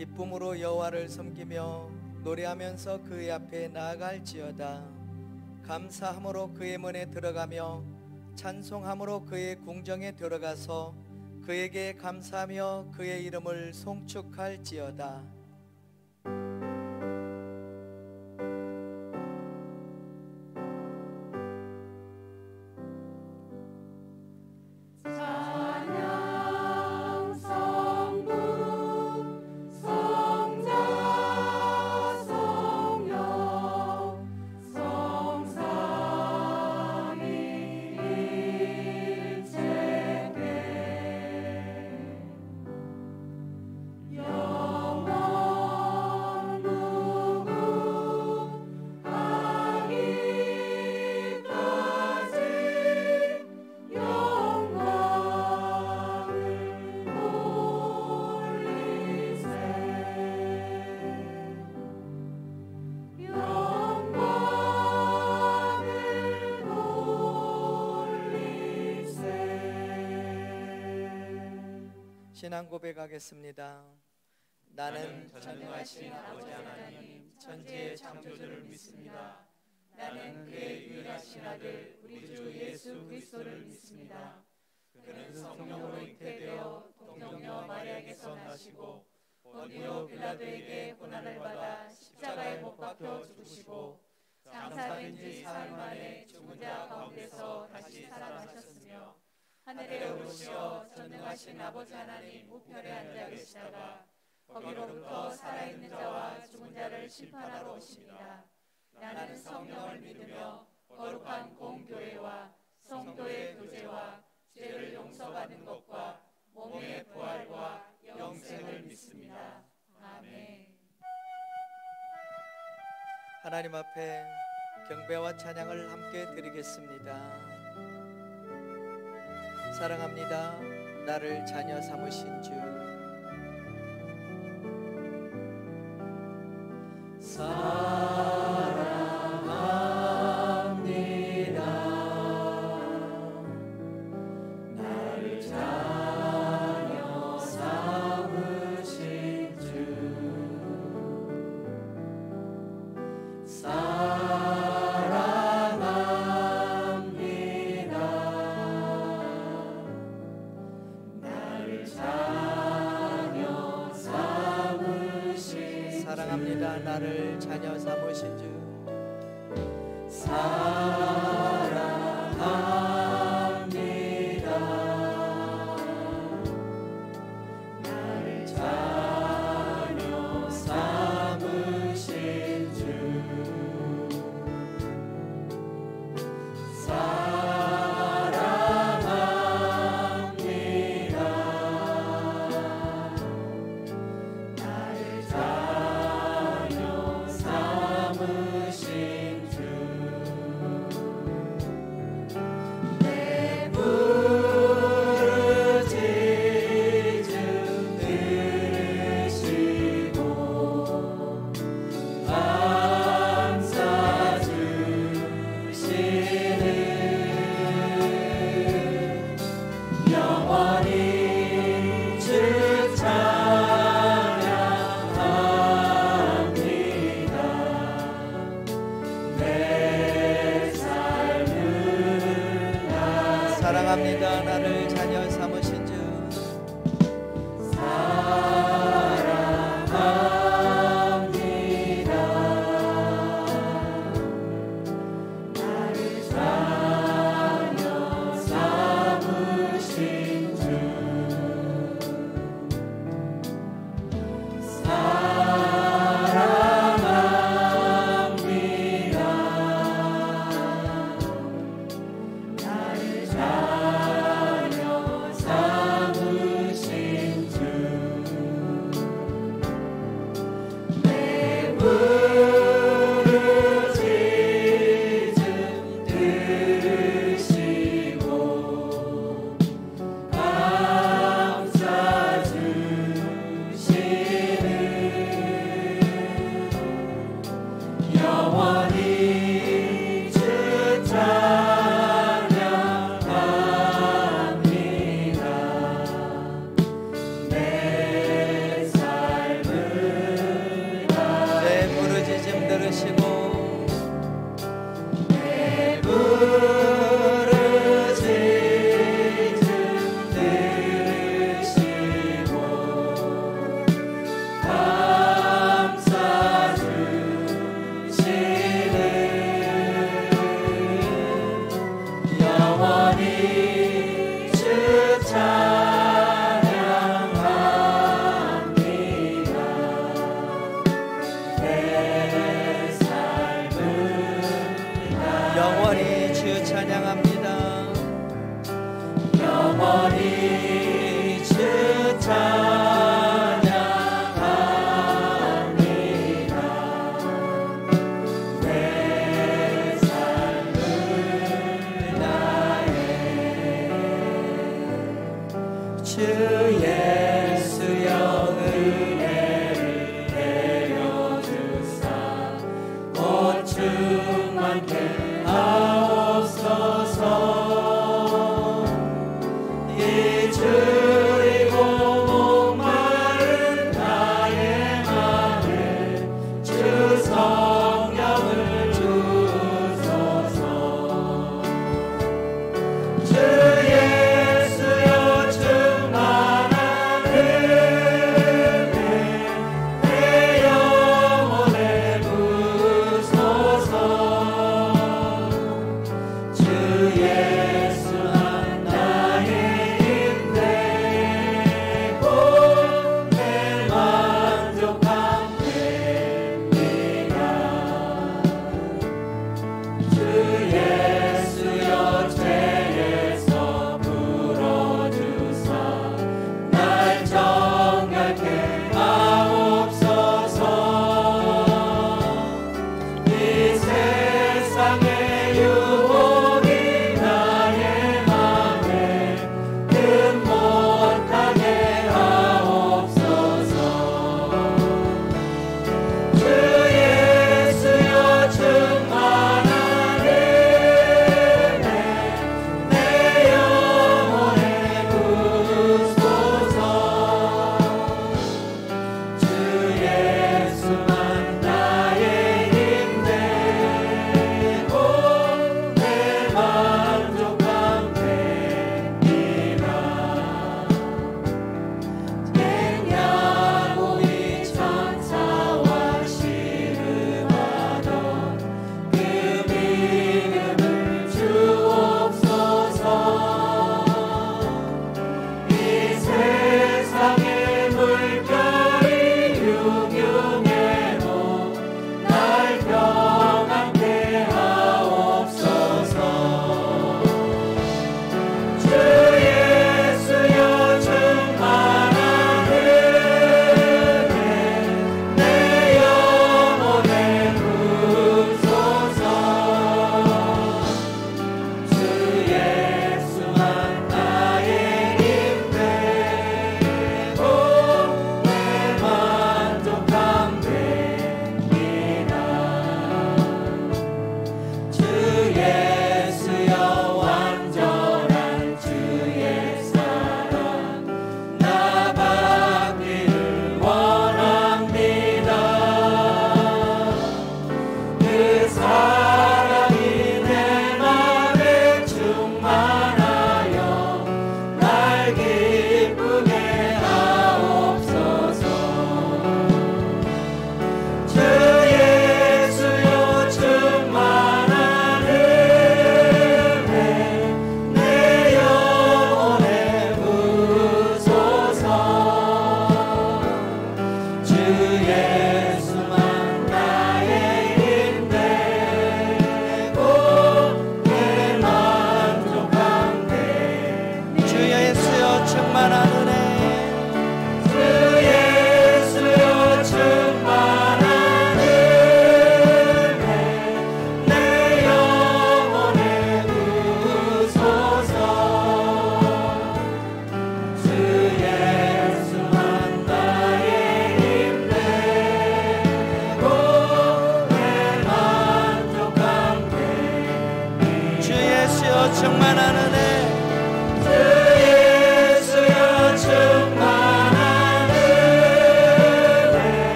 기쁨으로 여호와를 섬기며 노래하면서 그의 앞에 나아갈지어다. 감사함으로 그의 문에 들어가며 찬송함으로 그의 궁정에 들어가서 그에게 감사하며 그의 이름을 송축할지어다. 신앙 고백하겠습니다. 나는 전능하신 아버지 하나님 천지의 창조주를 믿습니다. 나는 그의 유일하신 아들 우리 주 예수 그리스도를 믿습니다. 그는 성령으로 잉태되어 동정녀 마리아에게서 나시고 본디오 빌라도에게 고난을 받아 십자가에 못 박혀 죽으시고 장사된 지 사흘 만에 죽은 자 가운데서 다시 살아나셨으며 하늘에 오르시어 전능하신 아버지 하나님 우편에 앉아 계시다가 거기로부터 살아있는 자와 죽은 자를 심판하러 오십니다. 나는 성령을 믿으며 거룩한 공교회와 성도의 교제와 죄를 용서받는 것과 몸의 부활과 영생을 믿습니다. 아멘. 하나님 앞에 경배와 찬양을 함께 드리겠습니다. 사랑합니다. 나를 자녀 삼으신 주. 사랑합니다. 나를 자녀 삼으신 주. 사랑합니다. 나를 자녀 삼으신 주. 사랑합니다. 나를 자녀 삼으신 주. 사랑합니다. 들으시고 내 부르짖음 들으시고 감사 주시는 영원히 주 찬양합니다. 내 삶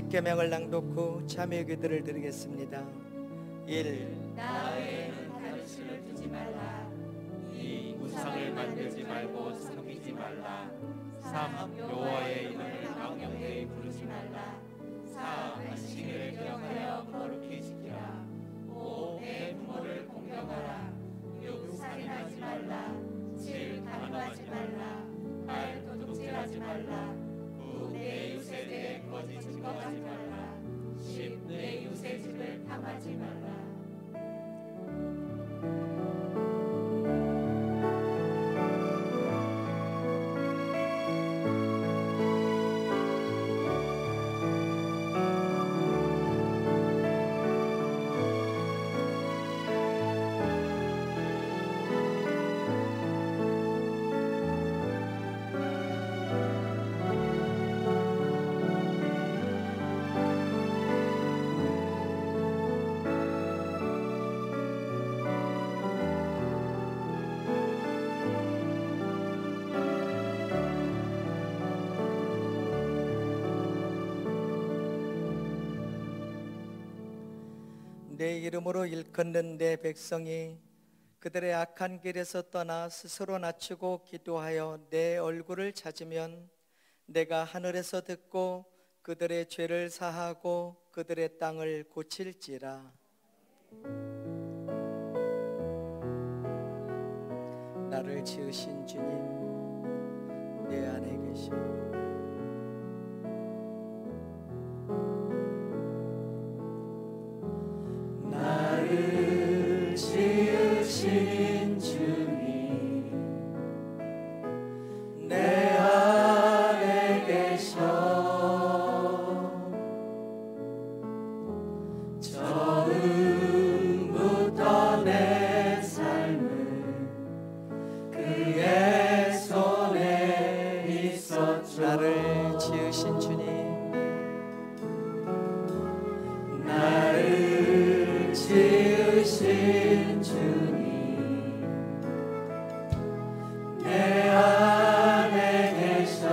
십계명을 낭독 후 참여 기도를 드리겠습니다. 1. 나 외에는 다른 신을 두지 말라. 2. 우상을 만들지 말고 섬기지 말라. 3. 여호와의 이름을 망령되이 부르지 말라. 4. 안식일을 기억하여 거룩히 지키라. 5. 내 부모를 공경하라. 6. 살인하지 말라. 7. 간음하지 말라. 8. 도둑질하지 말라. 9. 내 이웃에 대해 거짓 증거하지 말라. 10. 내 이웃의 집을 탐하지 말라. 내 이름으로 일컫는 내 백성이 그들의 악한 길에서 떠나 스스로 낮추고 기도하여 내 얼굴을 찾으면 내가 하늘에서 듣고 그들의 죄를 사하고 그들의 땅을 고칠지라. 나를 지으신 주님, 내 안에 계셔. 나를 지으신 주님, 내 안에 계셔. 처음부터 내 삶은 그의 손에 있었죠. 나를 지으신 주님, 나를 지으신 주님, 내 안에 계셔.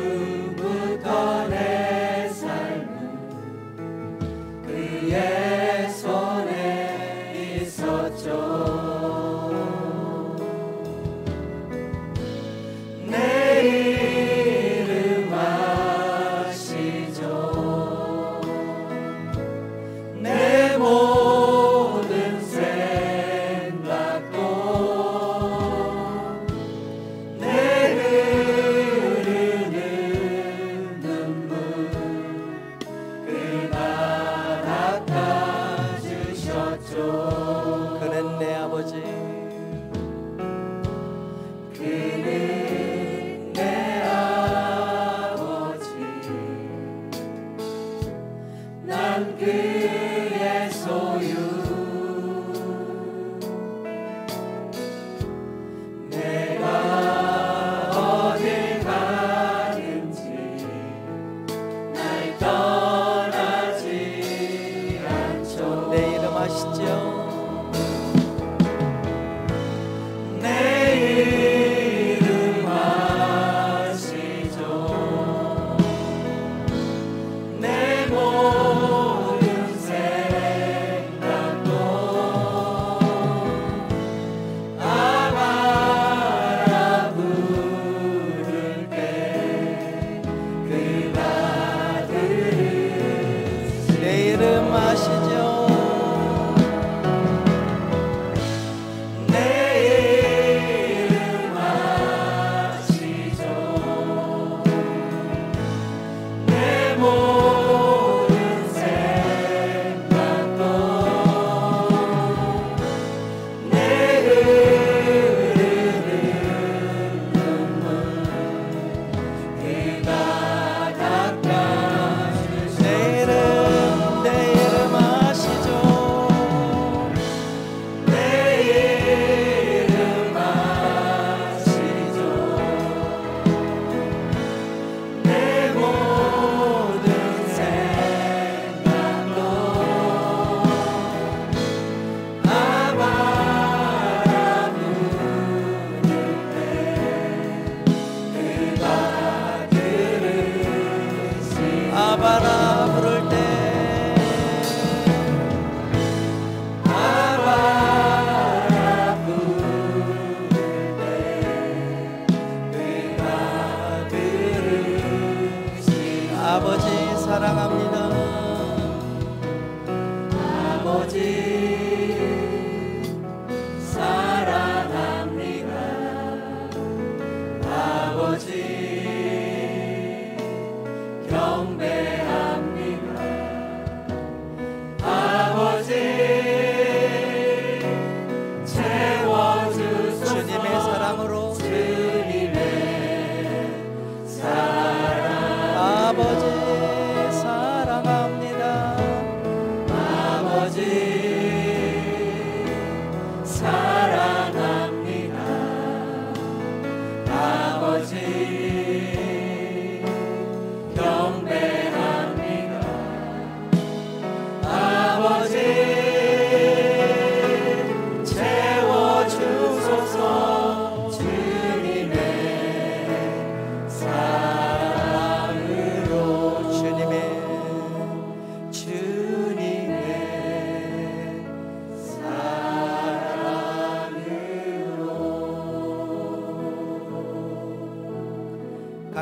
처음부터 내 삶은 그의 손에 있었죠. 그는 내 아버지, 그는 내 아버지, 난 그의 소유. 내가 어딜 가든지 날 떠나지 않죠. 내 이름 아시죠? 내 이름 아시죠? 내 모든 생각도 아바라 부를 때 그가 들으시죠. 내 이름 아시죠? 내 이름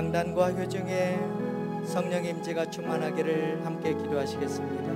강단과 효중에 성령 임재가 충만하기를 함께 기도하시겠습니다.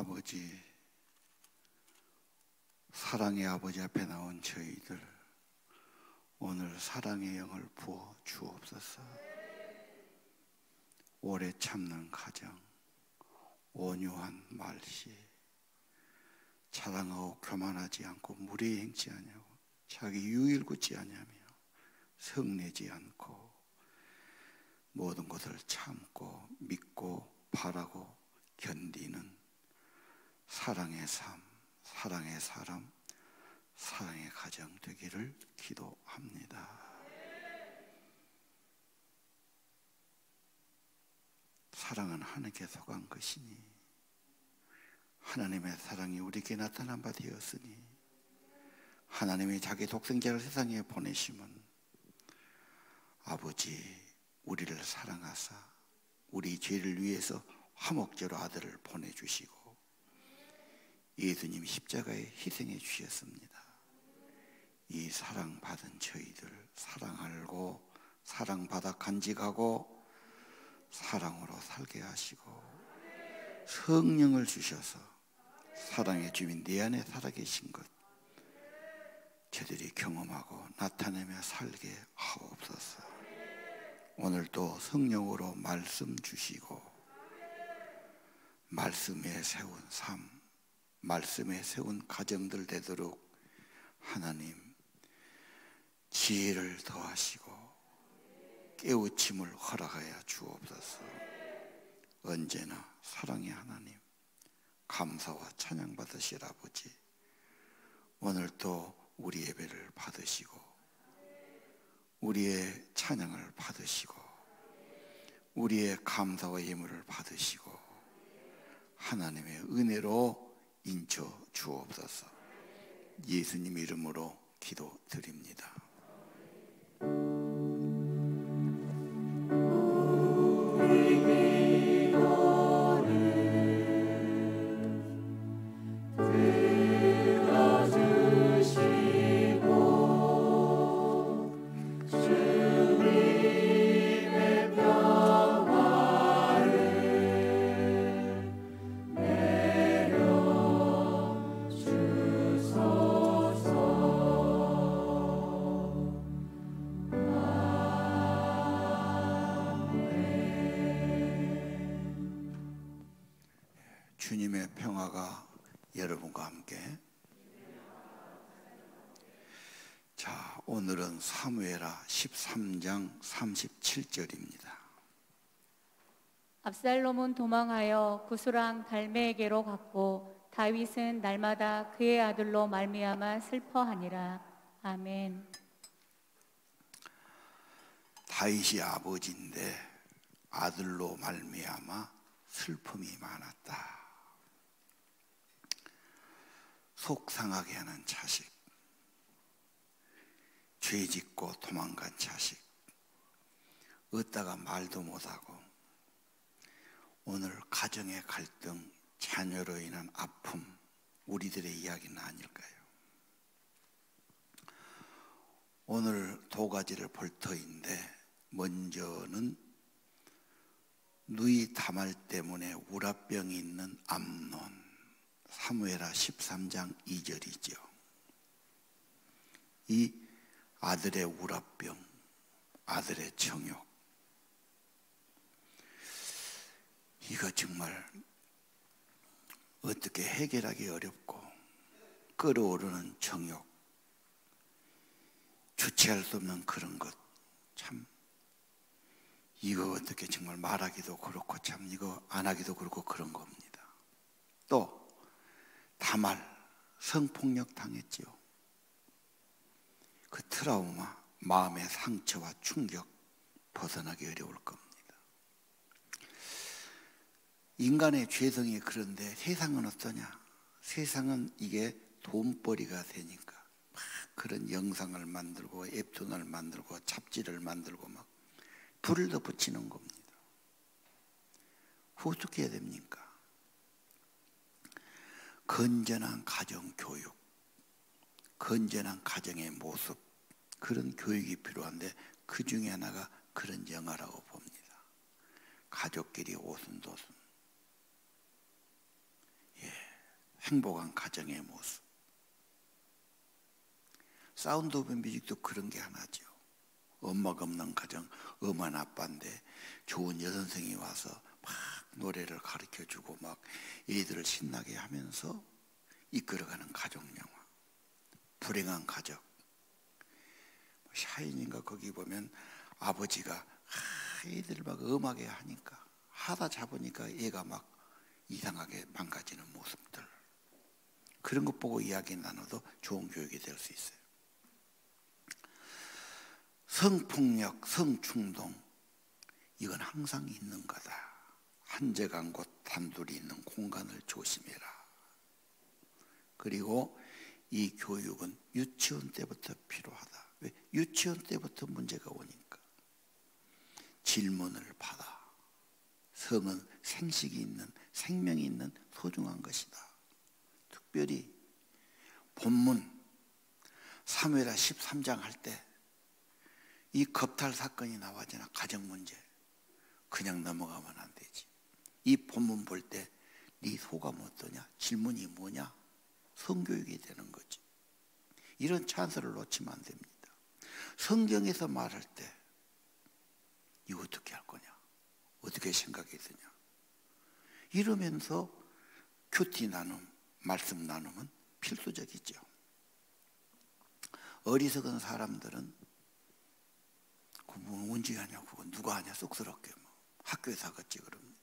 아버지, 사랑의 아버지 앞에 나온 저희들 오늘 사랑의 영을 부어 주옵소서. 오래 참는 가정, 온유한 말씨, 자랑하고 교만하지 않고 무례히 행치 아니하고 자기 유의를 굳지 아니하며 성내지 않고 모든 것을 참고 믿고 바라고 견디는 사랑의 삶, 사랑의 사람, 사랑의 가정 되기를 기도합니다. 사랑은 하나님께 속한 것이니 하나님의 사랑이 우리에게 나타난 바 되었으니 하나님이 자기 독생자를 세상에 보내심은 아버지 우리를 사랑하사 우리 죄를 위해서 화목제로 아들을 보내주시고 예수님 십자가에 희생해 주셨습니다. 이 사랑받은 저희들 사랑 알고 사랑받아 간직하고 사랑으로 살게 하시고 성령을 주셔서 사랑의 주민 내 안에 살아계신 것 저들이 경험하고 나타내며 살게 하옵소서. 오늘도 성령으로 말씀 주시고 말씀에 세운 삶, 말씀에 세운 가정들 되도록 하나님 지혜를 더하시고 깨우침을 허락하여 주옵소서. 언제나 사랑의 하나님 감사와 찬양 받으실 아버지 오늘도 우리 예배를 받으시고 우리의 찬양을 받으시고 우리의 감사와 예물을 받으시고 하나님의 은혜로 인쳐 주옵소서. 예수님 이름으로 기도드립니다. 우리 기도는 주님의 평화가 여러분과 함께. 자, 오늘은 사무엘하 13장 37절입니다. 압살롬은 도망하여 구스랑 달메에게로 갔고 다윗은 날마다 그의 아들로 말미암아 슬퍼하니라. 아멘. 다윗이 아버지인데 아들로 말미암아 슬픔이 많았다. 속상하게 하는 자식, 죄 짓고 도망간 자식, 어디다가 말도 못하고, 오늘 가정의 갈등, 자녀로 인한 아픔, 우리들의 이야기는 아닐까요? 오늘 두 가지를 볼 터인데, 먼저는 누이 다말 때문에 우라병이 있는 암논, 사무엘하 13장 2절이죠. 이 아들의 우라병, 아들의 정욕, 이거 정말 어떻게 해결하기 어렵고, 끓어오르는 정욕, 주체할 수 없는 그런 것, 참 이거 어떻게 정말 말하기도 그렇고, 참 이거 안 하기도 그렇고 그런 겁니다. 또 다말, 성폭력 당했지요. 그 트라우마, 마음의 상처와 충격 벗어나기 어려울 겁니다. 인간의 죄성이 그런데 세상은 어떠냐? 세상은 이게 돈벌이가 되니까 막 그런 영상을 만들고 웹툰을 만들고 잡지를 만들고 막 불을 더 붙이는 겁니다. 어떻게 해야 됩니까? 건전한 가정 교육, 건전한 가정의 모습, 그런 교육이 필요한데 그 중에 하나가 그런 영화라고 봅니다. 가족끼리 오순도순, 행복한 가정의 모습. 사운드 오브 뮤직도 그런 게 하나죠. 엄마가 없는 가정, 엄한 아빠인데 좋은 여선생이 와서 막 노래를 가르쳐주고 막 애들을 신나게 하면서 이끌어가는 가족 영화. 불행한 가족. 샤이니인가 거기 보면 아버지가 애들 막 음하게 하니까 하다 잡으니까 얘가 막 이상하게 망가지는 모습들. 그런 것 보고 이야기 나눠도 좋은 교육이 될 수 있어요. 성폭력, 성충동, 이건 항상 있는 거다. 한적한 곳, 단둘이 있는 공간을 조심해라. 그리고 이 교육은 유치원 때부터 필요하다. 왜? 유치원 때부터 문제가 오니까. 질문을 받아. 성은 생식이 있는, 생명이 있는 소중한 것이다. 특별히 본문 사무엘하 13장 할 때 이 겁탈 사건이 나와잖아. 가정 문제. 그냥 넘어가면 안 되지. 이 본문 볼 때 네 소감 어떠냐? 질문이 뭐냐? 성교육이 되는 거지. 이런 찬스를 놓치면 안 됩니다. 성경에서 말할 때 이거 어떻게 할 거냐? 어떻게 생각이 드냐? 이러면서 큐티 나눔, 말씀 나눔은 필수적이죠. 어리석은 사람들은 그거 언제 하냐, 그거 누가 하냐, 쑥스럽게 뭐 학교에서 하겠지 그럽니다.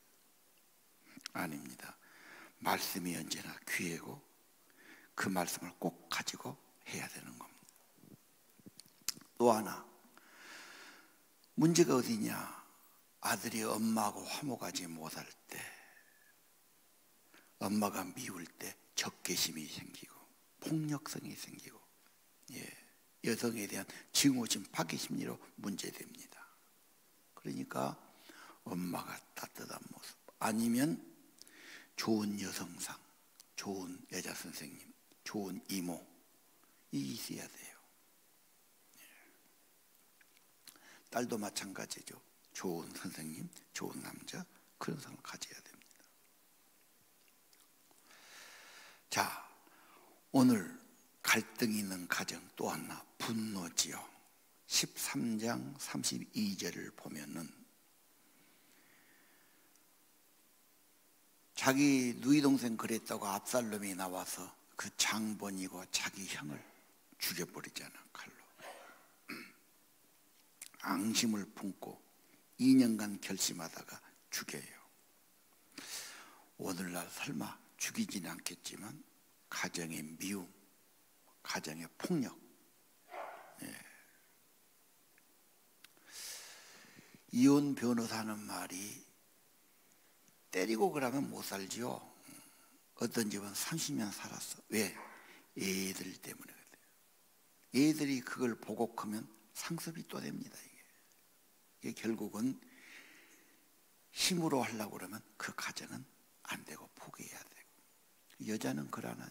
아닙니다. 말씀이 언제나 귀하고 그 말씀을 꼭 가지고 해야 되는 겁니다. 또 하나, 문제가 어디냐? 아들이 엄마하고 화목하지 못할 때, 엄마가 미울 때 적개심이 생기고 폭력성이 생기고, 여성에 대한 증오심, 파괴심리로 문제됩니다. 그러니까 엄마가 따뜻한 모습, 아니면 좋은 여성상, 좋은 여자 선생님, 좋은 이모, 이 있어야 돼요. 딸도 마찬가지죠. 좋은 선생님, 좋은 남자, 그런 상을 가져야 됩니다. 자, 오늘 갈등이 있는 가정 또 하나, 분노지요. 13장 32절을 보면은 자기 누이 동생 그랬다고 압살롬이 나와서 그 장본이고 자기 형을 죽여버리잖아, 칼로. 앙심을 품고 2년간 결심하다가 죽여요. 오늘날 설마 죽이지는 않겠지만 가정의 미움, 가정의 폭력. 이혼 변호사 하는 말이 때리고 그러면 못 살지요. 어떤 집은 30년 살았어. 왜? 애들 때문에 그래요. 애들이 그걸 보고 크면 상습이 또 됩니다. 이게 결국은 힘으로 하려고 그러면 그 가정은 안 되고 포기해야 되고. 여자는 그러나요?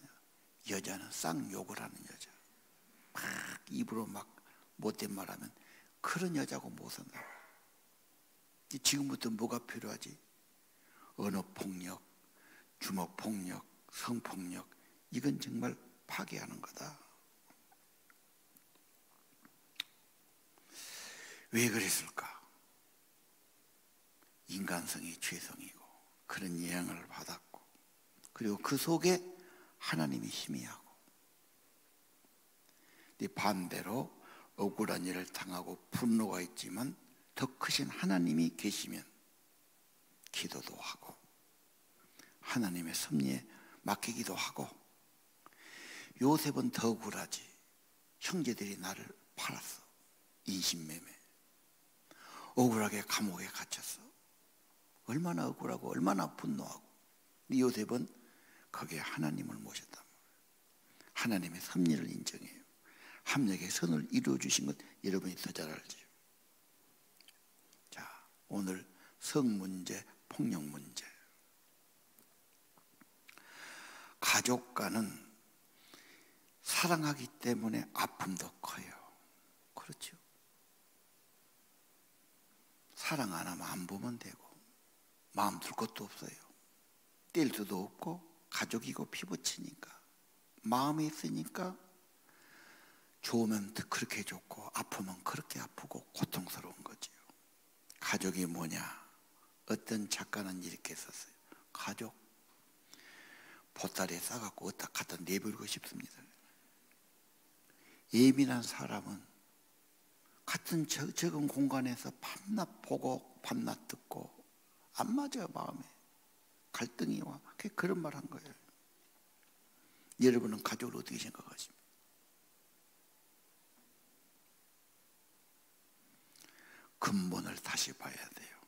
여자는 쌍욕을 하는 여자. 막 입으로 막 못된 말하면 그런 여자고 못 산다고. 지금부터 뭐가 필요하지? 언어폭력, 주먹폭력, 성폭력, 이건 정말 파괴하는 거다. 왜 그랬을까? 인간성이 죄성이고 그런 영향을 받았고, 그리고 그 속에 하나님이 희미하고, 반대로 억울한 일을 당하고 분노가 있지만 더 크신 하나님이 계시면 기도도 하고 하나님의 섭리에 맡기기도 하고. 요셉은 더 억울하지. 형제들이 나를 팔았어. 인신매매. 억울하게 감옥에 갇혔어. 얼마나 억울하고 얼마나 분노하고. 요셉은 거기에 하나님을 모셨단 말이에요. 하나님의 섭리를 인정해요. 합력의 선을 이루어주신 것 여러분이 더 잘 알죠. 자, 오늘 성문제, 폭력문제. 가족과는 사랑하기 때문에 아픔도 커요. 그렇죠? 사랑 안 하면 안 보면 되고 마음 둘 것도 없어요. 뗄 수도 없고 가족이고 피부치니까. 마음에 있으니까 좋으면 그렇게 좋고 아프면 그렇게 아프고 고통스러운 거지요. 가족이 뭐냐? 어떤 작가는 이렇게 썼어요. 가족 보따리에 싸갖고 어디다 갖다 내버리고 싶습니다. 예민한 사람은 같은 적은 공간에서 밤낮 보고 밤낮 듣고 안 맞아요. 마음에 갈등이 와. 그런 말 한 거예요. 여러분은 가족을 어떻게 생각하십니까? 근본을 다시 봐야 돼요.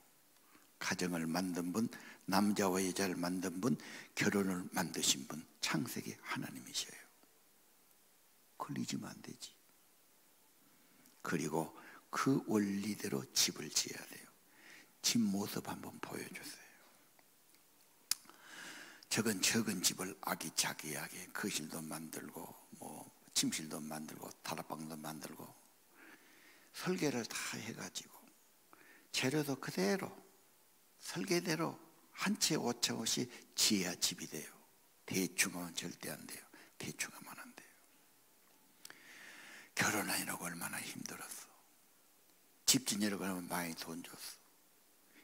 가정을 만든 분, 남자와 여자를 만든 분, 결혼을 만드신 분, 창세기 하나님이셔요. 그걸 잊으면 안 되지. 그리고 그 원리대로 집을 지어야 돼요. 집 모습 한번 보여주세요. 적은 집을 아기자기하게 거실도 만들고 침실도 만들고 다락방도 만들고 설계를 다 해가지고 재료도 그대로 설계대로 한 채 오차 없이 지어야 집이 돼요. 대충 하면 절대 안 돼요. 대충 하면 안 돼요. 결혼하느라고 얼마나 힘들었어. 집 지으려고 하면 많이 돈 줬어.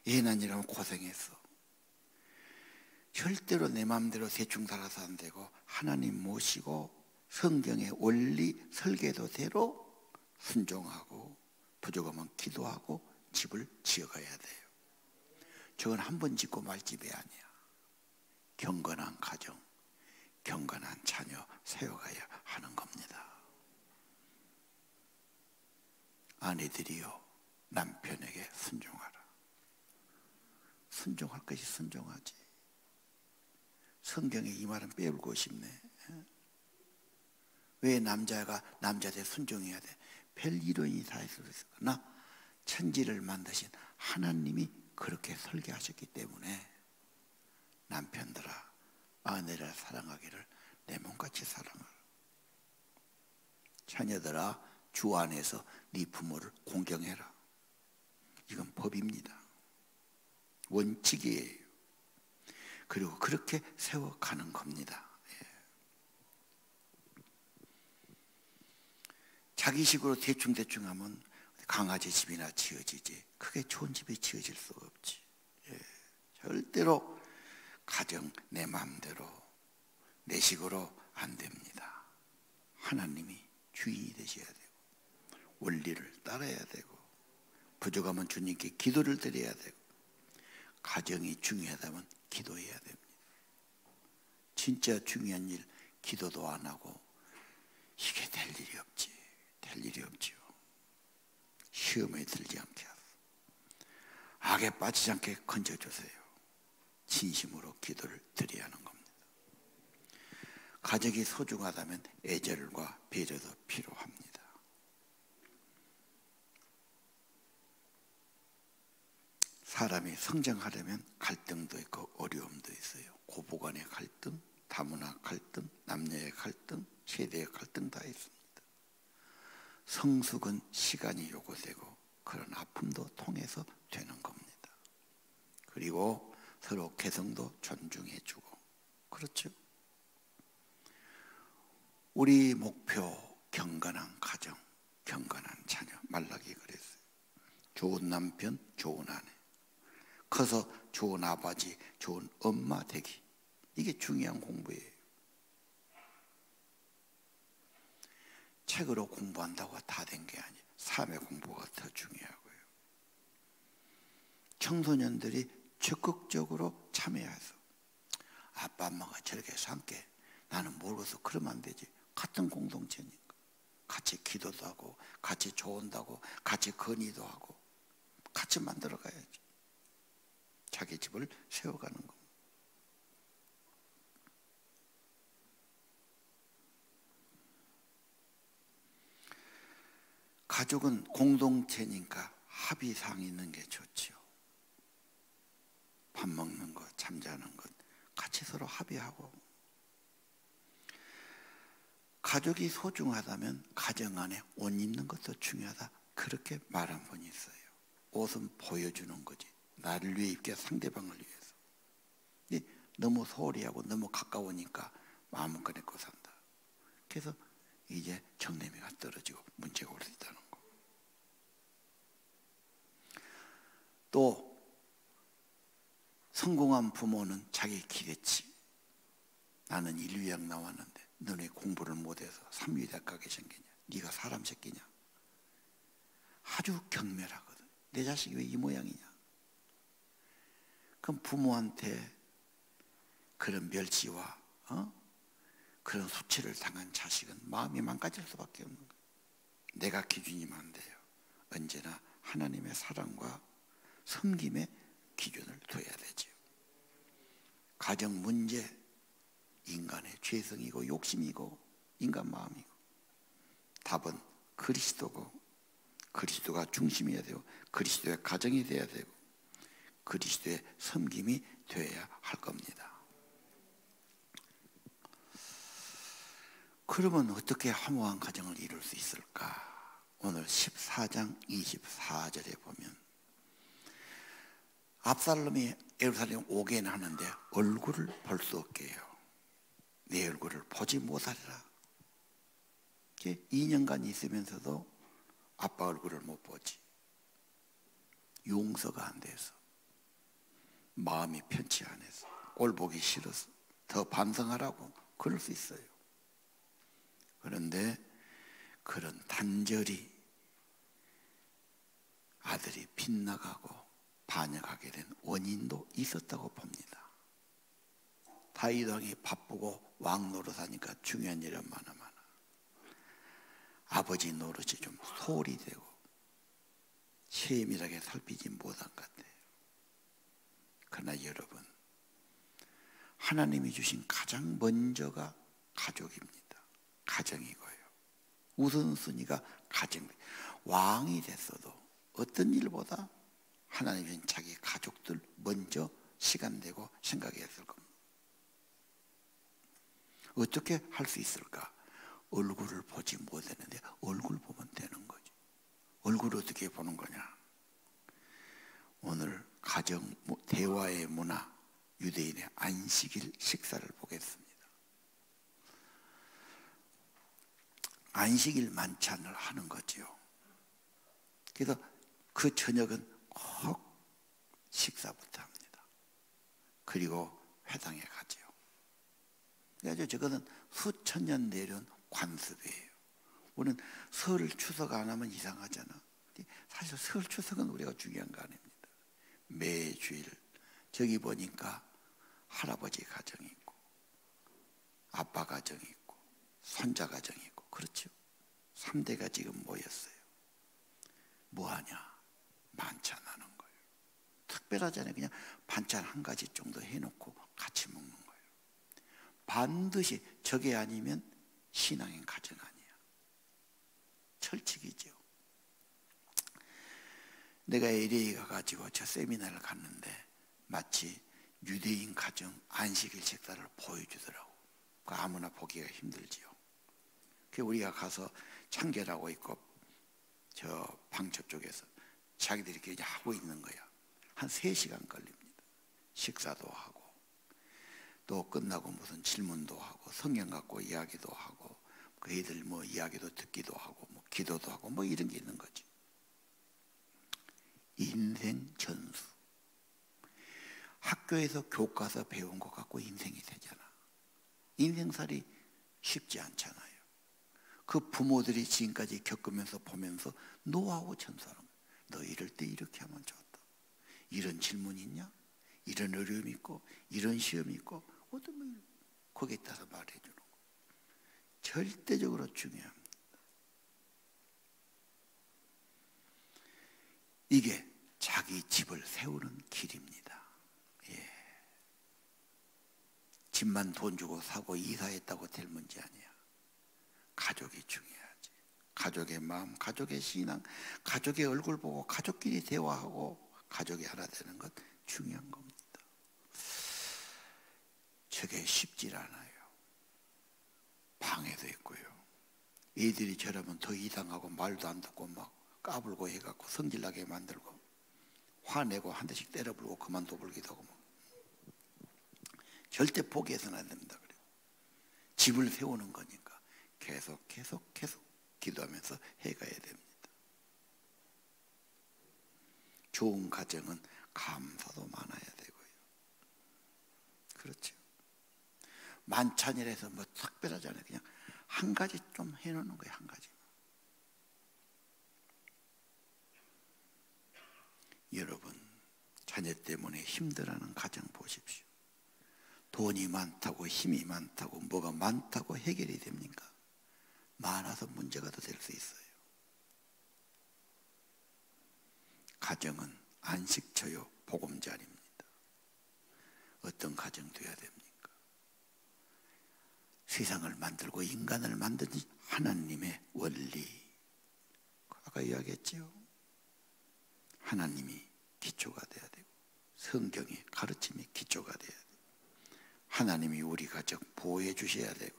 애 낳으려면 고생했어. 절대로 내 마음대로 대충 살아서 안 되고 하나님 모시고 성경의 원리 설계도대로 순종하고 부족하면 기도하고 집을 지어가야 돼요. 저건 한 번 짓고 말 집이 아니야. 경건한 가정, 경건한 자녀 세워가야 하는 겁니다. 아내들이요, 남편에게 순종하라. 순종할 것이 순종하지. 성경에 이 말은 빼울고 싶네. 왜 남자가 남자한테 순종해야 돼? 별 이론이 다 있을 수 있어. 그러나 천지를 만드신 하나님이 그렇게 설계하셨기 때문에 남편들아, 아내를 사랑하기를 내 몸같이 사랑하라. 자녀들아, 주 안에서 네 부모를 공경해라. 이건 법입니다. 원칙이에요. 그리고 그렇게 세워가는 겁니다. 자기식으로 대충대충 하면 강아지 집이나 지어지지, 크게 좋은 집이 지어질 수가 없지. 절대로 가정 내 마음대로 내 식으로 안 됩니다. 하나님이 주인이 되셔야 되고 원리를 따라야 되고 부족하면 주님께 기도를 드려야 되고 가정이 중요하다면 기도해야 됩니다. 진짜 중요한 일 기도도 안 하고 이게 될 일이 없지. 될 일이 없지요. 시험에 들지 않게 하소서. 악에 빠지지 않게 건져주세요. 진심으로 기도를 드려야 하는 겁니다. 가족이 소중하다면 애절과 배려도 필요합니다. 사람이 성장하려면 갈등도 있고 어려움도 있어요. 고부간의 갈등, 다문화 갈등, 남녀의 갈등, 세대의 갈등 다 있습니다. 성숙은 시간이 요구되고 그런 아픔도 통해서 되는 겁니다. 그리고 서로 개성도 존중해주고 그렇죠? 우리 목표 경건한 가정, 경건한 자녀. 말라기 그랬어요. 좋은 남편, 좋은 아내, 커서 좋은 아버지, 좋은 엄마 되기. 이게 중요한 공부예요. 책으로 공부한다고 다 된 게 아니에요. 삶의 공부가 더 중요하고요. 청소년들이 적극적으로 참여해서 아빠 엄마가 저렇게 해서 함께 나는 모르고서 그러면 안 되지. 같은 공동체니까 같이 기도도 하고 같이 조언도 같이 건의도 하고 같이 만들어 가야죠. 자기 집을 세워가는 겁니다. 가족은 공동체니까 합의사항이 있는 게 좋지요. 밥 먹는 것, 잠자는 것 같이 서로 합의하고. 가족이 소중하다면 가정 안에 옷 입는 것도 중요하다. 그렇게 말한 분이 있어요. 옷은 보여주는 거지. 나를 위해 입게 상대방을 위해서. 근데 너무 소홀히 하고 너무 가까우니까 마음껏 입고 산다. 그래서 이제 정내미가 떨어지고 문제가 올 수 있다는 거. 또 성공한 부모는 자기 기대치. 나는 인류학 나왔는데 너네 공부를 못해서 삼류대학 가게 생기냐? 네가 사람 새끼냐? 아주 경멸하거든. 내 자식이 왜 이 모양이냐? 그럼 부모한테 그런 멸시와 그런 수치를 당한 자식은 마음이 망가질 수밖에 없는 거예요. 내가 기준이면 안 돼요. 언제나 하나님의 사랑과 섬김의 기준을 둬야 되죠. 가정 문제, 인간의 죄성이고 욕심이고 인간 마음이고 답은 그리스도고 그리스도가 중심이어야 되고 그리스도의 가정이 되어야 되고 그리스도의 섬김이 되어야 할 겁니다. 그러면 어떻게 화목한 가정을 이룰 수 있을까? 오늘 14장 24절에 보면 압살롬이 예루살렘 오게는 하는데 얼굴을 볼 수 없게 해요. 내 얼굴을 보지 못하리라. 2년간 있으면서도 아빠 얼굴을 못 보지. 용서가 안 돼서 마음이 편치 않아서 꼴 보기 싫어서 더 반성하라고 그럴 수 있어요. 그런데 그런 단절이 아들이 빗나가고 반역하게 된 원인도 있었다고 봅니다. 다윗 왕이 바쁘고 왕 노릇하니까 중요한 일은 많아. 아버지 노릇이 좀 소홀히 되고 세밀하게 살피지 못한 것 같아요. 그러나 여러분, 하나님이 주신 가장 먼저가 가족입니다. 가정이고요. 우선순위가 가정입니다. 왕이 됐어도 어떤 일보다 하나님은 자기 가족들 먼저 시간 내고 생각했을 겁니다. 어떻게 할 수 있을까? 얼굴을 보지 못했는데 얼굴 보면 되는 거지. 얼굴을 어떻게 보는 거냐? 오늘 가정 대화의 문화, 유대인의 안식일 식사를 보겠습니다. 안식일 만찬을 하는 거죠. 그래서 그 저녁은 꼭 식사부터 합니다. 그리고 회당에 가죠. 그래서 저거는 수천 년 내려온 관습이에요. 우리는 설 추석 안 하면 이상하잖아. 사실 설 추석은 우리가 중요한 거 아닙니다. 매주일 저기 보니까 할아버지 가정이 있고 아빠 가정이 있고 손자 가정이 있고 그렇죠. 3대가 지금 모였어요. 뭐하냐? 만찬하는 거예요. 특별하잖아요. 그냥 반찬 한 가지 정도 해놓고 같이 먹는 거예요. 반드시 저게 아니면 신앙인 가정 아니야. 철칙이죠. 내가 LA 가가지고 저 세미나를 갔는데 마치 유대인 가정 안식일 식사를 보여주더라고. 아무나 보기가 힘들지요. 우리가 가서 창결하고 있고 저 방첩 쪽에서 자기들이 이렇게 하고 있는 거야. 한 3시간 걸립니다. 식사도 하고 또 끝나고 무슨 질문도 하고 성경 갖고 이야기도 하고 그 애들 뭐 이야기도 듣기도 하고 뭐 기도도 하고 뭐 이런 게 있는 거지. 인생 전수. 학교에서 교과서 배운 것 갖고 인생이 되잖아. 인생살이 쉽지 않잖아요. 그 부모들이 지금까지 겪으면서 보면서 노하우 전수하는 거예요. 너 이럴 때 이렇게 하면 좋다. 이런 질문 있냐? 이런 어려움이 있고 이런 시험이 있고 어떤 뭐 거기에 따라서 말해 주는 거예요. 절대적으로 중요합니다. 이게 자기 집을 세우는 길입니다. 예. 집만 돈 주고 사고 이사했다고 될 문제 아니야. 가족이 중요하지. 가족의 마음, 가족의 신앙, 가족의 얼굴 보고 가족끼리 대화하고 가족이 하나 되는 것 중요한 겁니다. 저게 쉽질 않아요. 방해도 있고요. 애들이 저러면 더 이상하고 말도 안 듣고 막 까불고 해갖고 성질나게 만들고 화내고 한 대씩 때려불고 그만둬불기도 하고 막. 절대 포기해서는 안 됩니다. 그래요. 집을 세우는 거니까 계속 기도하면서 해가야 됩니다. 좋은 가정은 감사도 많아야 되고요. 그렇죠. 만찬이라서 뭐 특별하잖아요. 그냥 한 가지 좀 해놓는 거예요. 한 가지. 여러분 자녀 때문에 힘들어하는 가정 보십시오. 돈이 많다고 힘이 많다고 뭐가 많다고 해결이 됩니까? 많아서 문제가 더 될 수 있어요. 가정은 안식처요 보금자리입니다. 어떤 가정 돼야 됩니까? 세상을 만들고 인간을 만든 하나님의 원리. 아까 이야기했죠. 하나님이 기초가 돼야 되고 성경의 가르침이 기초가 돼야 돼요. 하나님이 우리 가정 보호해 주셔야 되고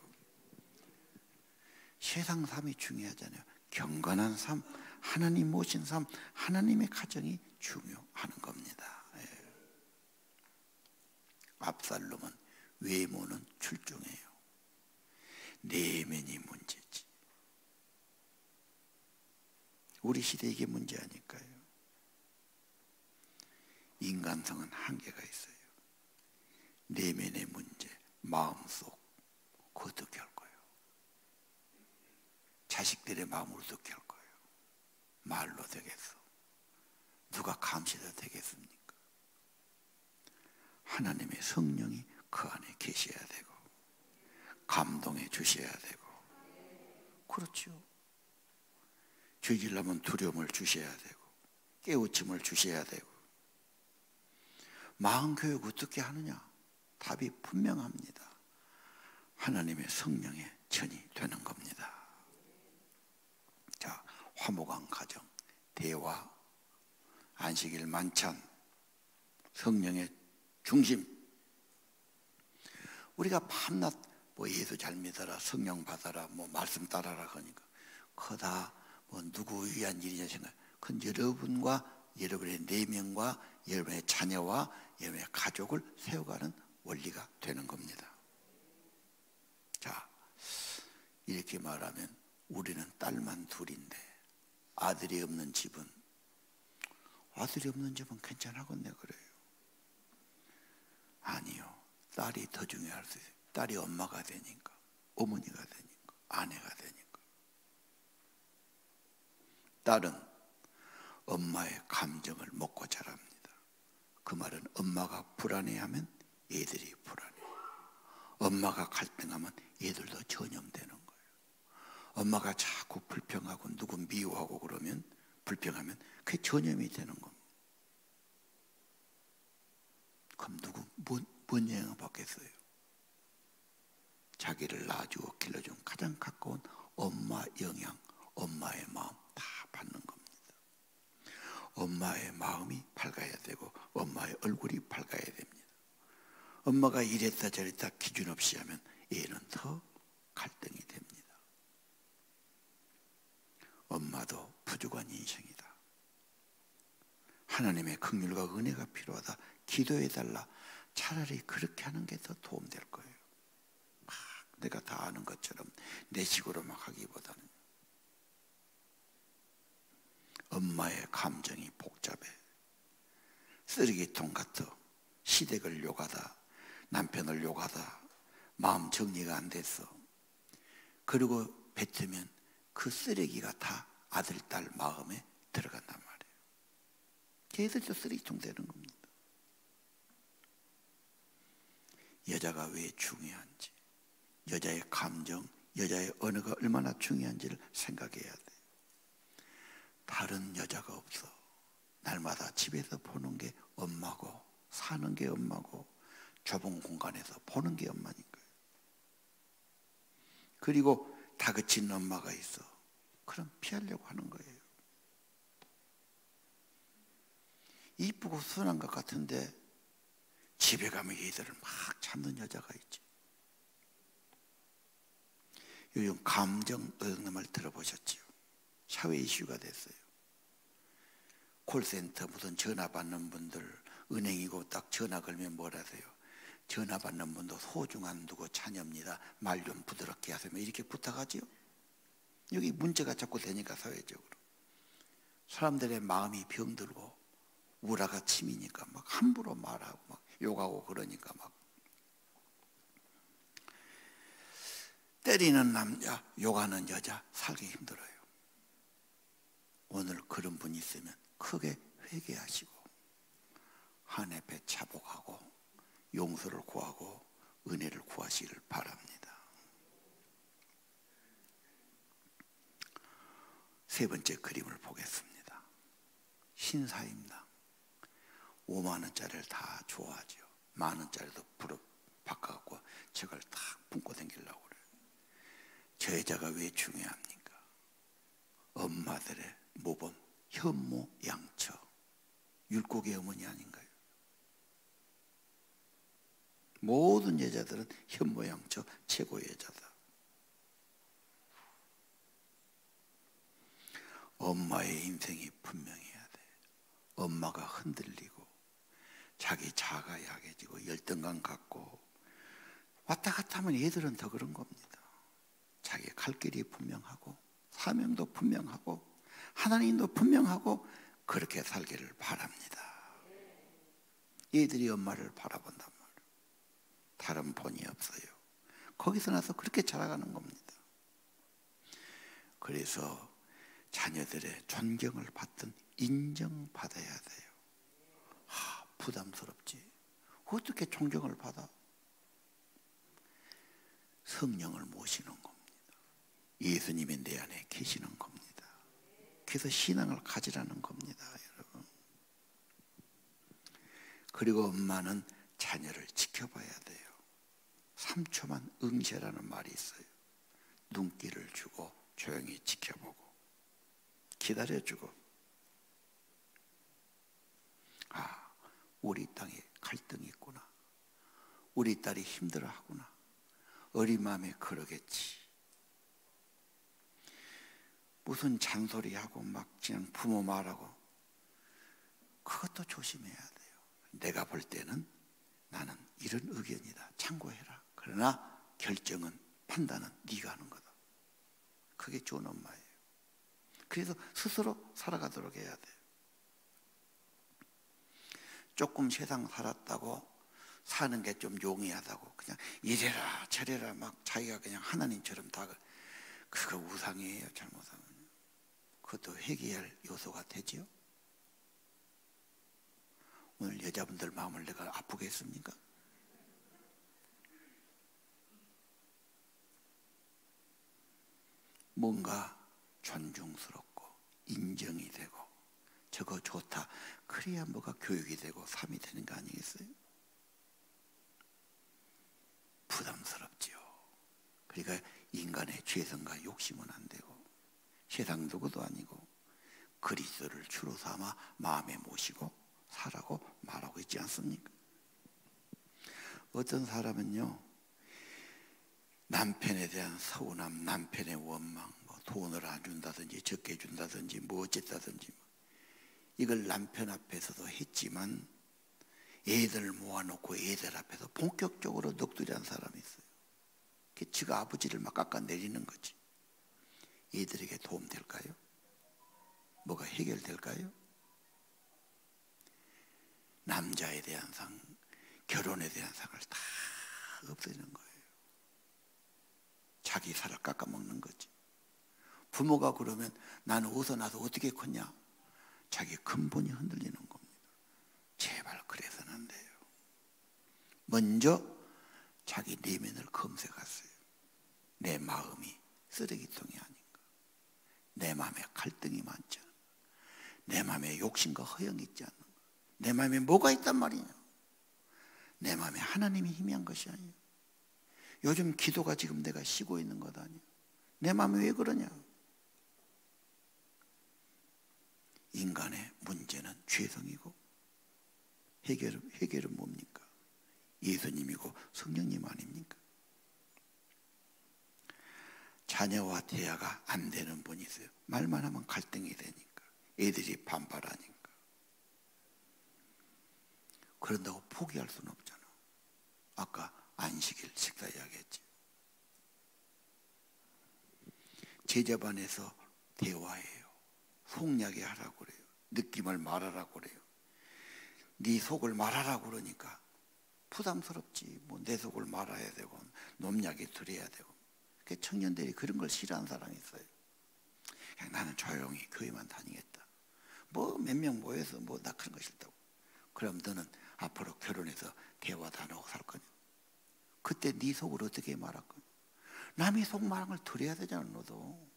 세상 삶이 중요하잖아요. 경건한 삶, 하나님 모신 삶, 하나님의 가정이 중요한 겁니다. 예. 압살롬은 외모는 출중해요. 내면이 문제지. 우리 시대에 이게 문제 아닐까요? 인간성은 한계가 있어요. 내면의 문제, 마음속, 그거 어떻게 할 거예요? 자식들의 마음을 어떻게 할 거예요? 말로 되겠어? 누가 감시도 되겠습니까? 하나님의 성령이 그 안에 계셔야 되고 감동해 주셔야 되고 그렇죠. 죄질라면 두려움을 주셔야 되고 깨우침을 주셔야 되고 마음교육 어떻게 하느냐? 답이 분명합니다. 하나님의 성령의 전이 되는 겁니다. 자, 화목한 가정, 대화, 안식일 만찬, 성령의 중심. 우리가 밤낮 뭐 예수 잘 믿어라, 성령 받아라, 뭐 말씀 따라라 하니까 그다 뭐 누구 위한 일이냐 생각. 그건 여러분과 여러분의 내면과 여러분의 자녀와 여러분의 가족을 세워가는 원리가 되는 겁니다. 자, 이렇게 말하면 우리는 딸만 둘인데 아들이 없는 집은 괜찮아겠네 그래요. 아니요. 딸이 더 중요할 수 있어요. 딸이 엄마가 되니까, 어머니가 되니까, 아내가 되니까. 딸은 엄마의 감정을 먹고 자랍니다. 그 말은 엄마가 불안해하면 얘들이 불안해요. 엄마가 갈등하면 얘들도 전염되는 거예요. 엄마가 자꾸 불평하고 누구 미워하고 그러면, 불평하면 그게 전염이 되는 겁니다. 그럼 누구 뭔 영향을 받겠어요? 자기를 낳아주고 길러준 가장 가까운 엄마 영향, 엄마의 마음 다 받는 겁니다. 엄마의 마음이 밝아야 되고 엄마의 얼굴이 밝아야 됩니다. 엄마가 이랬다 저랬다 기준 없이 하면 얘는 더 갈등이 됩니다. 엄마도 부족한 인생이다. 하나님의 긍휼과 은혜가 필요하다. 기도해달라. 차라리 그렇게 하는 게 더 도움될 거예요. 막 내가 다 아는 것처럼 내 식으로 막 하기보다는. 엄마의 감정이 복잡해. 쓰레기통 같아. 시댁을 욕하다, 남편을 욕하다, 마음 정리가 안 됐어. 그리고 뱉으면 그 쓰레기가 다 아들, 딸 마음에 들어간단 말이에요. 걔들도 쓰레기통 되는 겁니다. 여자가 왜 중요한지, 여자의 감정, 여자의 언어가 얼마나 중요한지를 생각해야 돼. 다른 여자가 없어. 날마다 집에서 보는 게 엄마고, 사는 게 엄마고, 좁은 공간에서 보는 게 엄마인 거예요. 그리고 다그치는 엄마가 있어. 그럼 피하려고 하는 거예요. 이쁘고 순한 것 같은데 집에 가면 얘들을 막 참는 여자가 있지. 요즘 감정 노동말 들어보셨죠? 사회 이슈가 됐어요. 콜센터 무슨 전화 받는 분들, 은행이고 딱 전화 걸면 뭘 하세요? 전화 받는 분도 소중한 누구 자녀입니다. 말 좀 부드럽게 하세요. 이렇게 부탁하지요. 여기 문제가 자꾸 되니까 사회적으로 사람들의 마음이 병들고 우라가 치미니까 막 함부로 말하고 막 욕하고 그러니까 막 때리는 남자, 욕하는 여자 살기 힘들어요. 오늘 그런 분이 있으면 크게 회개하시고 하나님 앞에 자복하고 용서를 구하고 은혜를 구하시기를 바랍니다. 세 번째 그림을 보겠습니다. 신사임당 5만 원짜리를 다 좋아하죠. 만 원짜리도 바꿔갖고 저걸 딱 품고 다니려고 그래요. 저 여자가 왜 중요합니까? 엄마들의 모범, 현모 양처, 율곡의 어머니 아닌가요? 모든 여자들은 현모 양처 최고의 여자다. 엄마의 인생이 분명해야 돼. 엄마가 흔들리고 자기 자아가 약해지고 열등감 갖고 왔다 갔다 하면 얘들은 더 그런 겁니다. 자기 갈 길이 분명하고 사명도 분명하고 하나님도 분명하고 그렇게 살기를 바랍니다. 얘들이 엄마를 바라본단 말이에요. 다른 본이 없어요. 거기서 나서 그렇게 자라가는 겁니다. 그래서 자녀들의 존경을 받든 인정받아야 돼요. 부담스럽지. 어떻게 존경을 받아? 성령을 모시는 겁니다. 예수님이 내 안에 계시는 겁니다. 그래서 신앙을 가지라는 겁니다, 여러분. 그리고 엄마는 자녀를 지켜봐야 돼요. 3초만 응시라는 말이 있어요. 눈길을 주고 조용히 지켜보고 기다려주고, 우리 땅에 갈등이 있구나. 우리 딸이 힘들어하구나. 어린 마음에 그러겠지. 무슨 잔소리하고 막 그냥 부모 말하고, 그것도 조심해야 돼요. 내가 볼 때는 나는 이런 의견이다. 참고해라. 그러나 결정은, 판단은 네가 하는 거다. 그게 좋은 엄마예요. 그래서 스스로 살아가도록 해야 돼요. 조금 세상 살았다고 사는 게 좀 용이하다고 그냥 이래라 저래라 막 자기가 그냥 하나님처럼 다 그거 우상이에요. 잘못하면 그것도 회개할 요소가 되지요. 오늘 여자분들 마음을 내가 아프게 했습니까? 뭔가 존중스럽고 인정이 되고 저거 좋다 그래야 뭐가 교육이 되고 삶이 되는 거 아니겠어요? 부담스럽지요. 그러니까 인간의 죄성과 욕심은 안 되고 세상 누구도 아니고 그리스도를 주로 삼아 마음에 모시고 살라고 말하고 있지 않습니까? 어떤 사람은요 남편에 대한 서운함, 남편의 원망, 뭐 돈을 안 준다든지 적게 준다든지 뭐 어쨌다든지 이걸 남편 앞에서도 했지만 애들 모아놓고 애들 앞에서 본격적으로 넋두리한 사람이 있어요. 지가 아버지를 막 깎아내리는 거지. 애들에게 도움될까요? 뭐가 해결될까요? 남자에 대한 상, 결혼에 대한 상을 다 없애는 거예요. 자기 살을 깎아먹는 거지. 부모가 그러면 나는 어디서 나서 어떻게 컸냐? 자기 근본이 흔들리는 겁니다. 제발 그래서는 안 돼요. 먼저 자기 내면을 검색하세요. 내 마음이 쓰레기통이 아닌가? 내 마음에 갈등이 많지 않은가? 내 마음에 욕심과 허영이 있지 않는가? 내 마음에 뭐가 있단 말이냐? 내 마음에 하나님이 희미한 것이 아니에요. 요즘 기도가 지금 내가 쉬고 있는 것 아니에요. 내 마음이 왜 그러냐? 인간의 문제는 죄성이고 해결은 뭡니까? 예수님이고 성령님 아닙니까? 자녀와 대화가 안 되는 분이 있어요. 말만 하면 갈등이 되니까 애들이 반발하니까. 그런다고 포기할 수는 없잖아. 아까 안식일 식사 이야기했지. 제자반에서 대화해요. 속이야기 하라고 그래요. 느낌을 말하라고 그래요. 네 속을 말하라고 그러니까 부담스럽지. 뭐 내 속을 말아야 되고 놈약이 들여야 되고. 청년들이 그런 걸 싫어하는 사람이 있어요. 그냥 나는 조용히 교회만 다니겠다. 뭐 몇 명 모여서 뭐 나 그런 거 싫다고. 그럼 너는 앞으로 결혼해서 대화도 안 하고 살 거냐? 그때 네 속을 어떻게 말할 거냐? 남의 속 말한 걸 들어야 되잖아 너도.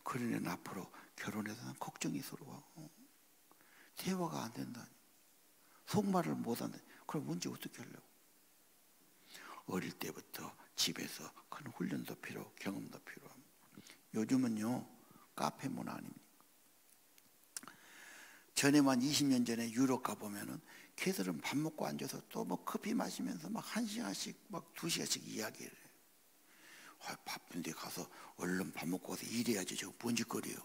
그러니 앞으로 결혼해서 난 걱정이 서러워. 대화가 안 된다니. 속말을 못 한다니. 그럼 문제 어떻게 하려고? 어릴 때부터 집에서 큰 훈련도 필요하고 경험도 필요합니다. 요즘은요 카페 문화 아닙니까? 전에만 20년 전에 유럽 가보면은 걔들은 밥 먹고 앉아서 또 뭐 커피 마시면서 막 1시간씩 막 2시간씩 이야기를 해요. 바쁜데 가서 얼른 밥 먹고 가서 일해야지 저거 뭔 짓거리요.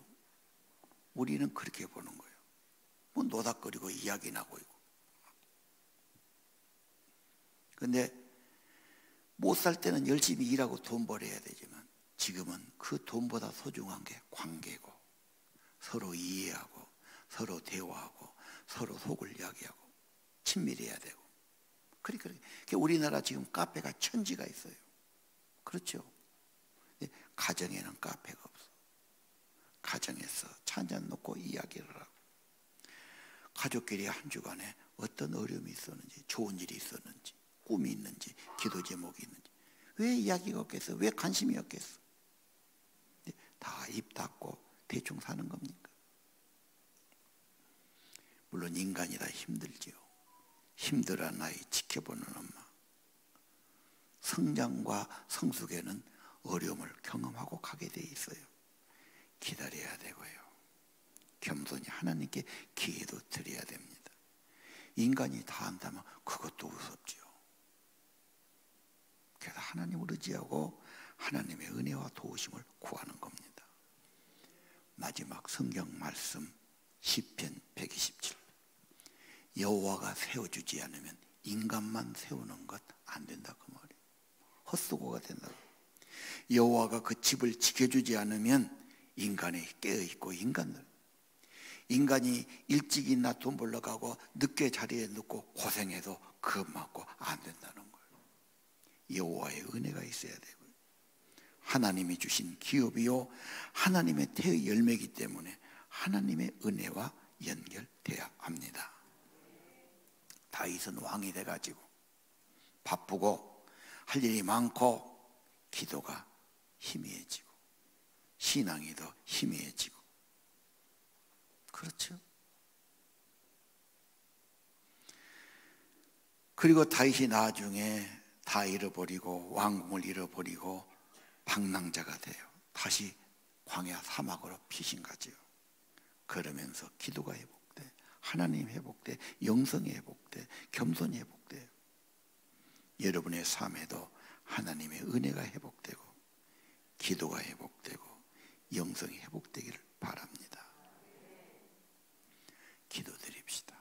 우리는 그렇게 보는 거예요. 뭐 노닥거리고 이야기 나고 있고. 근데 못 살 때는 열심히 일하고 돈 벌어야 되지만 지금은 그 돈보다 소중한 게 관계고 서로 이해하고 서로 대화하고 서로 속을 이야기하고 친밀해야 되고. 그러니까 우리나라 지금 카페가 천지가 있어요. 그렇죠? 가정에는 카페가 없어. 가정에서 차 한잔 놓고 이야기를 하고 가족끼리 한 주간에 어떤 어려움이 있었는지 좋은 일이 있었는지 꿈이 있는지 기도 제목이 있는지 왜 이야기가 없겠어? 왜 관심이 없겠어? 다 입 닫고 대충 사는 겁니까? 물론 인간이 다 힘들지요. 힘들어하는 아이 지켜보는 엄마. 성장과 성숙에는 어려움을 경험하고 가게 돼 있어요. 기다려야 되고요. 겸손히 하나님께 기회도 드려야 됩니다. 인간이 다 한다면 그것도 무섭지요. 그래서 하나님을 의지하고 하나님의 은혜와 도우심을 구하는 겁니다. 마지막 성경 말씀 시편 127. 여호와가 세워주지 않으면 인간만 세우는 것 안 된다 그 말이에요. 헛수고가 된다고. 여호와가 그 집을 지켜주지 않으면 인간이 깨어있고 인간들 인간이 일찍이나 돈 벌러 가고 늦게 자리에 눕고 고생해도 겁먹고 안 된다는 거예요. 여호와의 은혜가 있어야 되고요. 하나님이 주신 기업이요 하나님의 태의 열매이기 때문에 하나님의 은혜와 연결돼야 합니다. 다윗은 왕이 돼가지고 바쁘고 할 일이 많고 기도가 희미해지고 신앙이 더 희미해지고, 그렇죠? 그리고 다윗이 나중에 다 잃어버리고 왕궁을 잃어버리고 방랑자가 돼요. 다시 광야 사막으로 피신가지요. 그러면서 기도가 회복돼, 하나님 회복돼, 영성이 회복돼, 겸손이 회복돼요. 여러분의 삶에도 하나님의 은혜가 회복되고 기도가 회복되고 영성이 회복되기를 바랍니다. 기도드립시다.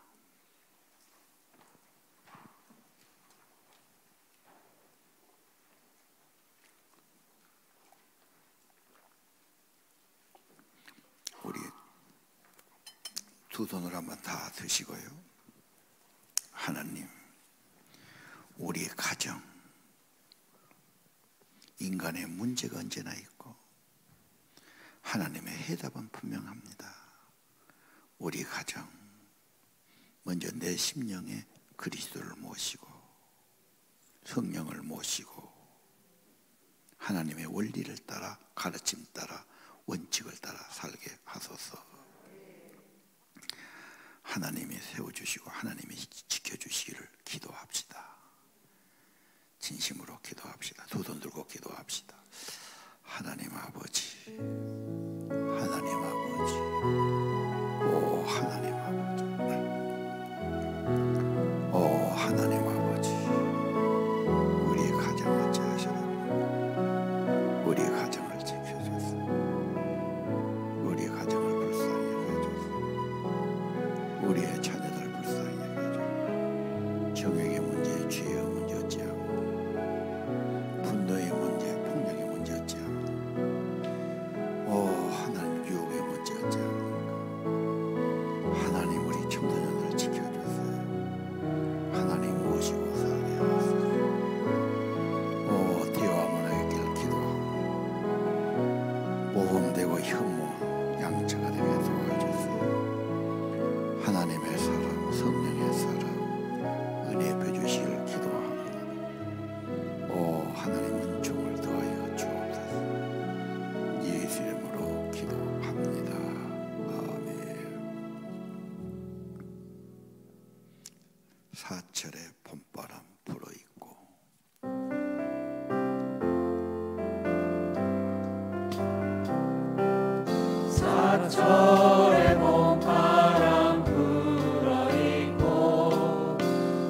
우리 두 손으로 한번 다 드시고요. 하나님, 우리의 가정, 인간의 문제가 언제나 있고 하나님의 해답은 분명합니다. 우리 가정, 먼저 내 심령에 그리스도를 모시고 성령을 모시고 하나님의 원리를 따라, 가르침 따라, 원칙을 따라 살게 하소서. 하나님이 세워주시고 하나님이 지켜주시기를 기도합시다. 진심으로 기도합시다. 두 손 들고 기도합시다. 하나님 아버지, 하나님 아버지, 오 하나님 아버지, 오 하나님 아버지, 우리의 가정을 지하시라. 우리의 가정을 지켜줘서 우리의 가정을 불쌍히 여겨줘서 우리의 자녀들 불쌍히 여겨줘서 정욕의 문제, 죄의 문제 어찌하고 분노의 문제, 폭력의 문제 어찌하고 오 하나님 유혹의 문제 어찌합니까? 하나님 우리 청소년들을 지켜주세요. 하나님 모시고 살게 하소서. 오 대화 문화의 길 기도하고 모범되고 혐오 양처가 되게 도와주세요. 하나님의 사랑, 성령의 사랑, 은혜 베주시기를 기도합니다. 오 하나님 은총을 더하여 주옵소서. 예수 이름으로 기도합니다. 아멘. 사철의 봄바람 불어있고 사철의 봄바람 불어있고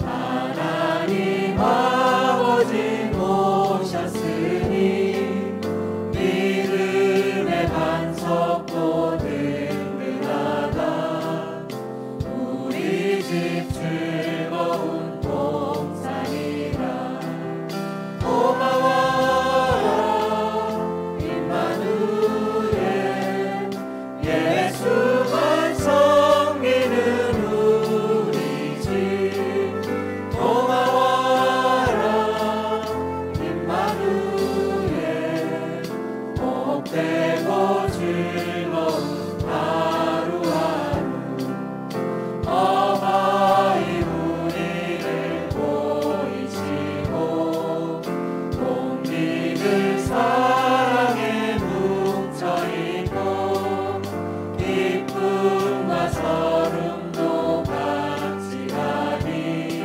하나님 아버지 모셨으니 믿음의 반석도 든든하다. 우리 집 즐거운 동산이라. 고마워라 임마누엘, 예수만 섬기는 우리 집. 고마워라 임마누엘, 복되고 즐거운 하루하루. 어머니 우리를 보이시고 동리들 사랑에 뭉쳐있고 기쁨과 서름도 같이 하니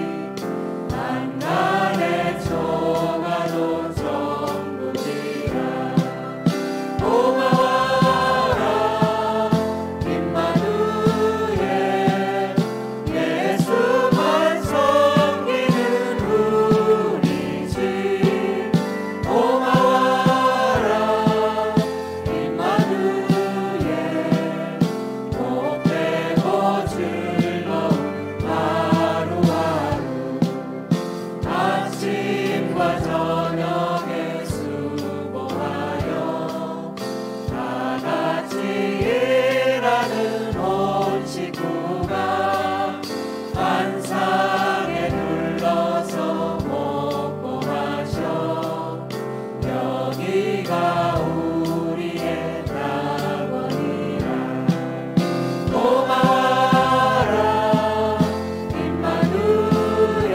만난의 조가도 전부리라. 네가 우리의 낙원이라. 고마워라 임마누엘,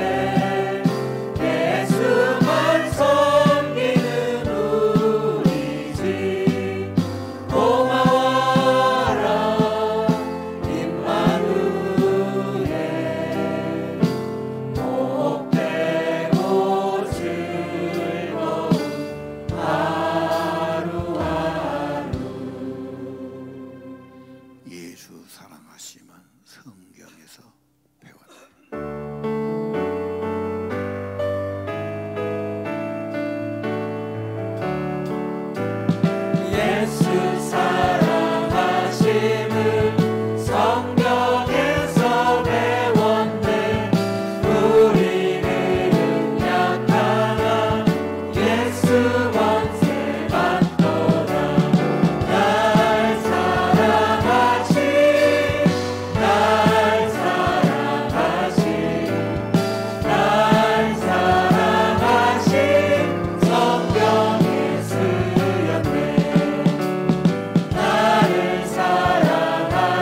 예수만 섬기는 우리 집. 고마워라 임마누엘, 복되고 즐거운 하루하루. 예수 사랑하심은 성경에서 배웠다. 예수 사랑하심을 성경에서 배웠네. 우리는 약하나 예수 권세 받도다. 날 사랑하신, 날 사랑하신, 날 사랑하신 성경에 쓰였네. 나를 사랑하시고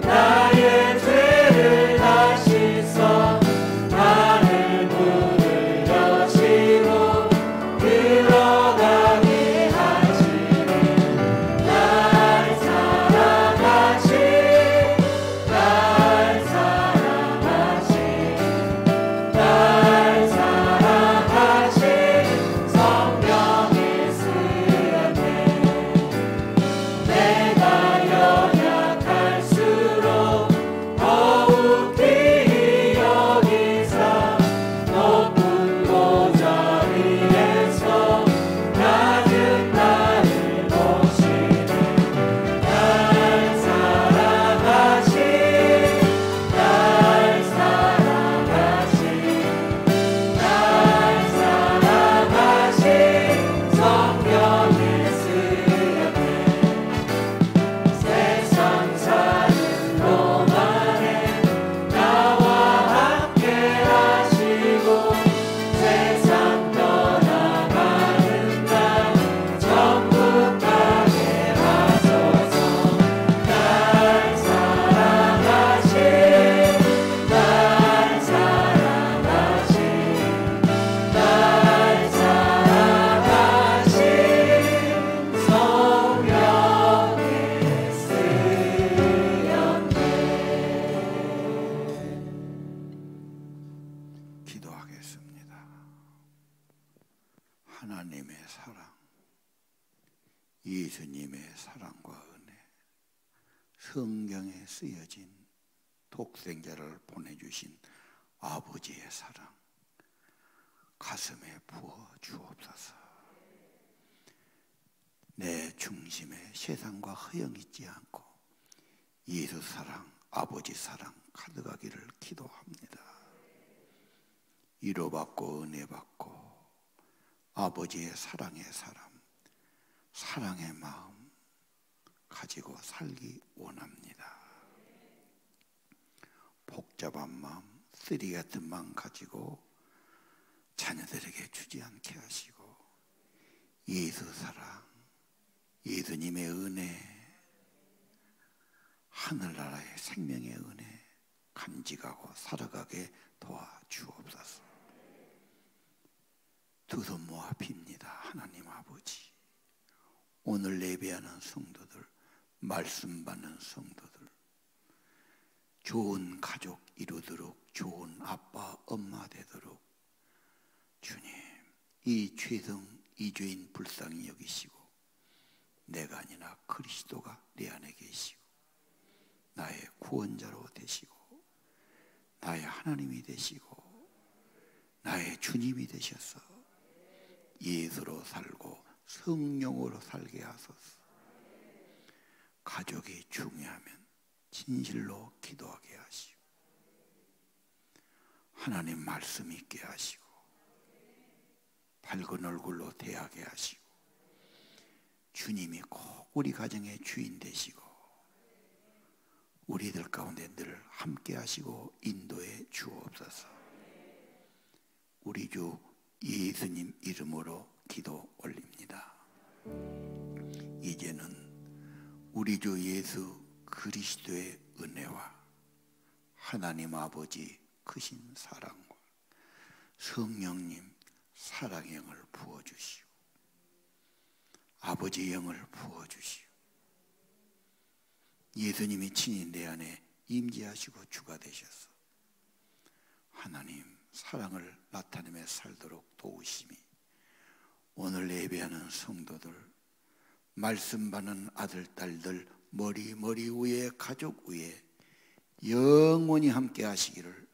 나의 죄를 다 씻어 나를 문을 여시고 들어가게 하시네. 날 사랑하신, 날 사랑하신, 날 사랑하신 성경에 쓰였네. 내가 연약할수록 더욱 귀히 여기사 높은 보좌 위에서 낮은 나를 보시네. 날 사랑하신, 날 사랑하신, 날 사랑하신 성경에 쓰였네. 세상 사는 동안에 나와 함께 하시고 세상 떠나가는 날 천국 가게 하소서. 날 사랑하신, 날 사랑하신, 날 사랑하신 성경에 쓰였네. 기도하겠습니다. 하나님의 사랑, 예수님의 사랑과 은혜, 성경에 쓰여진 독생자를 보내주신 아버지의 사랑, 가슴에 부어 주옵소서. 내 중심에 세상과 허영 있지 않고 예수 사랑, 아버지 사랑 가득하기를 기도합니다. 위로받고 은혜받고 아버지의 사랑의 사람, 사랑의 마음 가지고 살기 원합니다. 복잡한 마음, 쓰리 같은 마음 가지고 자녀들에게 주지 않게 하시고 예수 사랑, 예수님의 은혜, 하늘나라의 생명의 은혜 간직하고 살아가게 도와주옵소서. 두 손 모아 빕니다. 하나님 아버지, 오늘 예배하는 성도들, 말씀 받는 성도들, 좋은 가족 이루도록, 좋은 아빠 엄마 되도록 주님, 이 죄성 이 죄인 불쌍히 여기시고 내가 아니라 그리스도가 내 안에 계시고 나의 구원자로 되시고 나의 하나님이 되시고 나의 주님이 되셔서 예수로 살고 성령으로 살게 하소서. 가족이 중요하면 진실로 기도하게 하시고 하나님 말씀 있게 하시고 밝은 얼굴로 대하게 하시고 주님이 꼭 우리 가정의 주인 되시고 우리들 가운데 늘 함께 하시고 인도해 주옵소서. 우리 주 예수님 이름으로 기도 올립니다. 이제는 우리 주 예수 그리스도의 은혜와 하나님 아버지 크신 사랑과 성령님 사랑의 영을 부어주시오. 아버지의 영을 부어주시오. 예수님이 친히 내 안에 임재하시고 주가 되셔서 하나님 사랑을 나타내며 살도록 도우심이 오늘 예배하는 성도들, 말씀 받는 아들, 딸들, 머리 위에 가족 위에 영원히 함께 하시기를